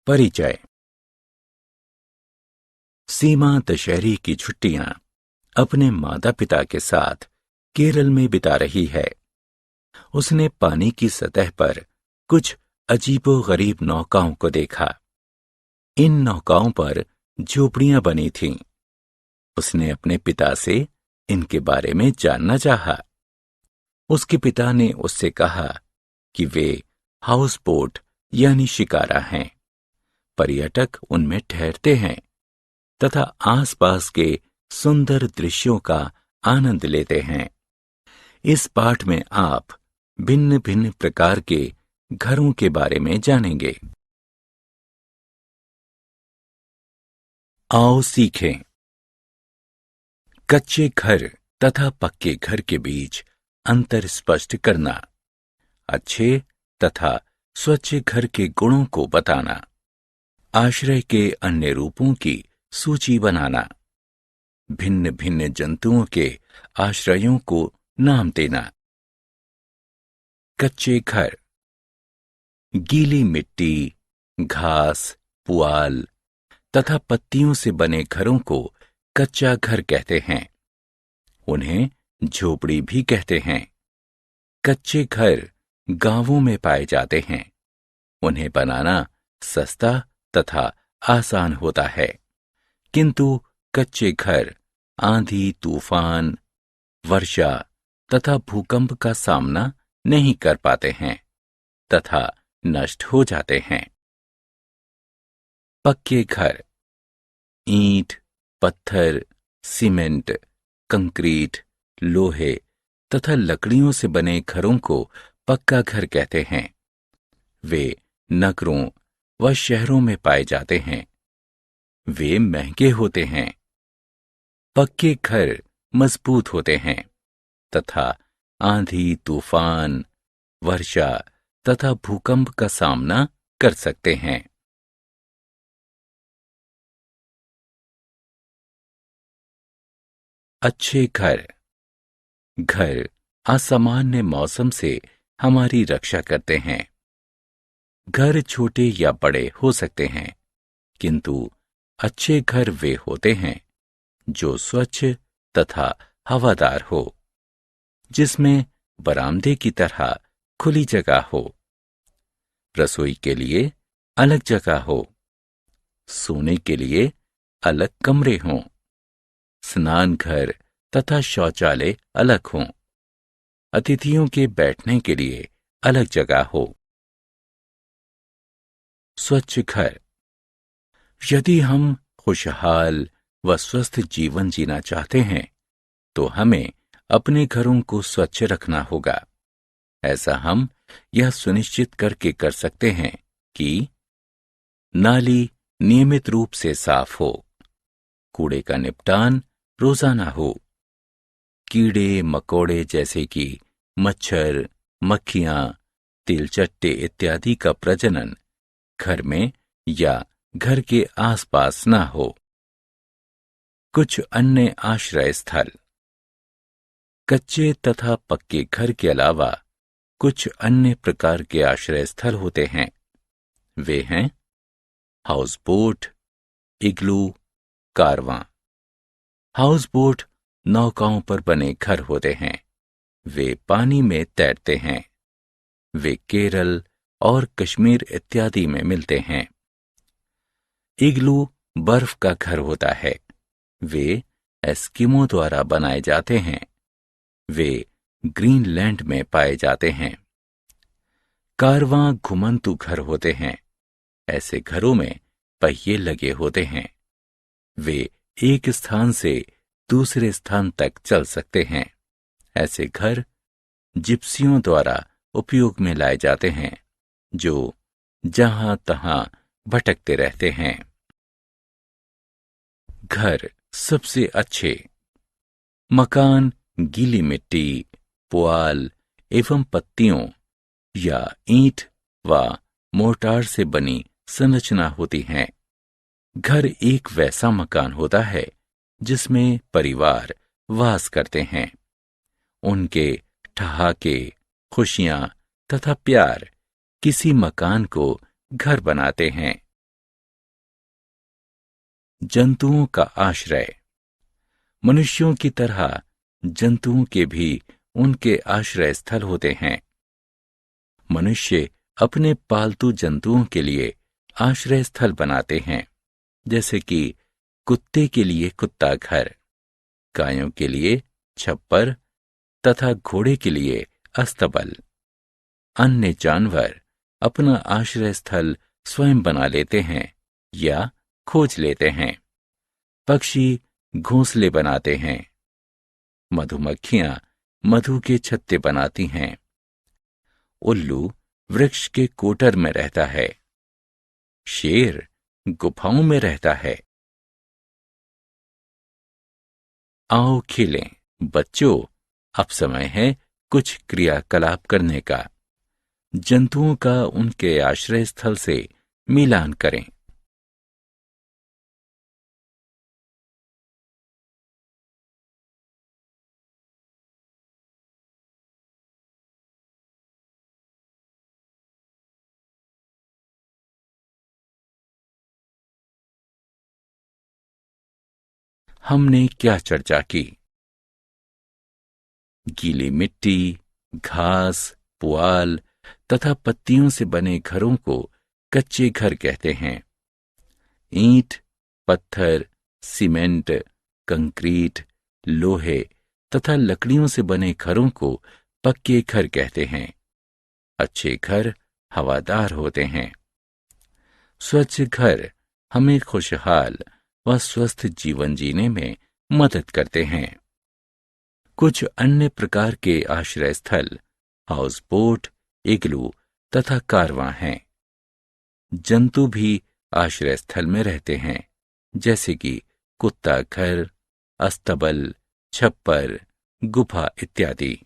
परिचय। सीमा दशहरे की छुट्टियां अपने माता पिता के साथ केरल में बिता रही है। उसने पानी की सतह पर कुछ अजीबोगरीब नौकाओं को देखा। इन नौकाओं पर झोपड़ियां बनी थीं। उसने अपने पिता से इनके बारे में जानना चाहा। उसके पिता ने उससे कहा कि वे हाउस बोट यानी शिकारा हैं। पर्यटक उनमें ठहरते हैं तथा आसपास के सुंदर दृश्यों का आनंद लेते हैं। इस पाठ में आप भिन्न भिन्न प्रकार के घरों के बारे में जानेंगे। आओ सीखें। कच्चे घर तथा पक्के घर के बीच अंतर स्पष्ट करना, अच्छे तथा स्वच्छ घर के गुणों को बताना, आश्रय के अन्य रूपों की सूची बनाना, भिन्न भिन्न जंतुओं के आश्रयों को नाम देना। कच्चे घर। गीली मिट्टी, घास, पुआल तथा पत्तियों से बने घरों को कच्चा घर कहते हैं। उन्हें झोपड़ी भी कहते हैं। कच्चे घर गांवों में पाए जाते हैं। उन्हें बनाना सस्ता तथा आसान होता है, किंतु कच्चे घर आंधी, तूफान, वर्षा तथा भूकंप का सामना नहीं कर पाते हैं तथा नष्ट हो जाते हैं। पक्के घर। ईंट, पत्थर, सीमेंट, कंक्रीट, लोहे तथा लकड़ियों से बने घरों को पक्का घर कहते हैं। वे नगरों व शहरों में पाए जाते हैं। वे महंगे होते हैं। पक्के घर मजबूत होते हैं तथा आंधी, तूफान, वर्षा तथा भूकंप का सामना कर सकते हैं। अच्छे घर। घर असामान्य मौसम से हमारी रक्षा करते हैं। घर छोटे या बड़े हो सकते हैं, किंतु अच्छे घर वे होते हैं जो स्वच्छ तथा हवादार हो, जिसमें बरामदे की तरह खुली जगह हो, रसोई के लिए अलग जगह हो, सोने के लिए अलग कमरे हों, स्नान घर तथा शौचालय अलग हों, अतिथियों के बैठने के लिए अलग जगह हो। स्वच्छ घर। यदि हम खुशहाल व स्वस्थ जीवन जीना चाहते हैं तो हमें अपने घरों को स्वच्छ रखना होगा। ऐसा हम यह सुनिश्चित करके कर सकते हैं कि नाली नियमित रूप से साफ हो, कूड़े का निपटान रोजाना हो, कीड़े मकोड़े जैसे कि मच्छर, मक्खियां, तिलचट्टे इत्यादि का प्रजनन घर में या घर के आसपास ना हो। कुछ अन्य आश्रय स्थल। कच्चे तथा पक्के घर के अलावा कुछ अन्य प्रकार के आश्रय स्थल होते हैं। वे हैं हाउस बोट, इग्लू, कारवां। हाउस बोट नौकाओं पर बने घर होते हैं। वे पानी में तैरते हैं। वे केरल और कश्मीर इत्यादि में मिलते हैं। इग्लू बर्फ का घर होता है। वे एस्किमो द्वारा बनाए जाते हैं। वे ग्रीनलैंड में पाए जाते हैं। कारवां घुमंतू घर होते हैं। ऐसे घरों में पहिए लगे होते हैं। वे एक स्थान से दूसरे स्थान तक चल सकते हैं। ऐसे घर जिप्सियों द्वारा उपयोग में लाए जाते हैं, जो जहां तहां भटकते रहते हैं। घर सबसे अच्छे। मकान गीली मिट्टी, पुआल एवं पत्तियों या ईंट व मोर्टार से बनी संरचना होती हैं। घर एक वैसा मकान होता है जिसमें परिवार वास करते हैं। उनके ठहाके, खुशियां तथा प्यार किसी मकान को घर बनाते हैं। जंतुओं का आश्रय। मनुष्यों की तरह जंतुओं के भी उनके आश्रय स्थल होते हैं। मनुष्य अपने पालतू जंतुओं के लिए आश्रय स्थल बनाते हैं, जैसे कि कुत्ते के लिए कुत्ता घर, गायों के लिए छप्पर तथा घोड़े के लिए अस्तबल। अन्य जानवर अपना आश्रय स्थल स्वयं बना लेते हैं या खोज लेते हैं। पक्षी घोंसले बनाते हैं। मधुमक्खियां मधु के छत्ते बनाती हैं। उल्लू वृक्ष के कोटर में रहता है। शेर गुफाओं में रहता है। आओ खेलें बच्चों, अब समय है कुछ क्रियाकलाप करने का। जंतुओं का उनके आश्रय स्थल से मिलान करें। हमने क्या चर्चा की? गीली मिट्टी, घास, पुआल तथा पत्तियों से बने घरों को कच्चे घर कहते हैं। ईंट, पत्थर, सीमेंट, कंक्रीट, लोहे तथा लकड़ियों से बने घरों को पक्के घर कहते हैं। अच्छे घर हवादार होते हैं। स्वच्छ घर हमें खुशहाल व स्वस्थ जीवन जीने में मदद करते हैं। कुछ अन्य प्रकार के आश्रय स्थल हाउस बोट, इग्लू तथा कारवां हैं। जंतु भी आश्रय स्थल में रहते हैं, जैसे कि कुत्ता घर, अस्तबल, छप्पर, गुफा इत्यादि।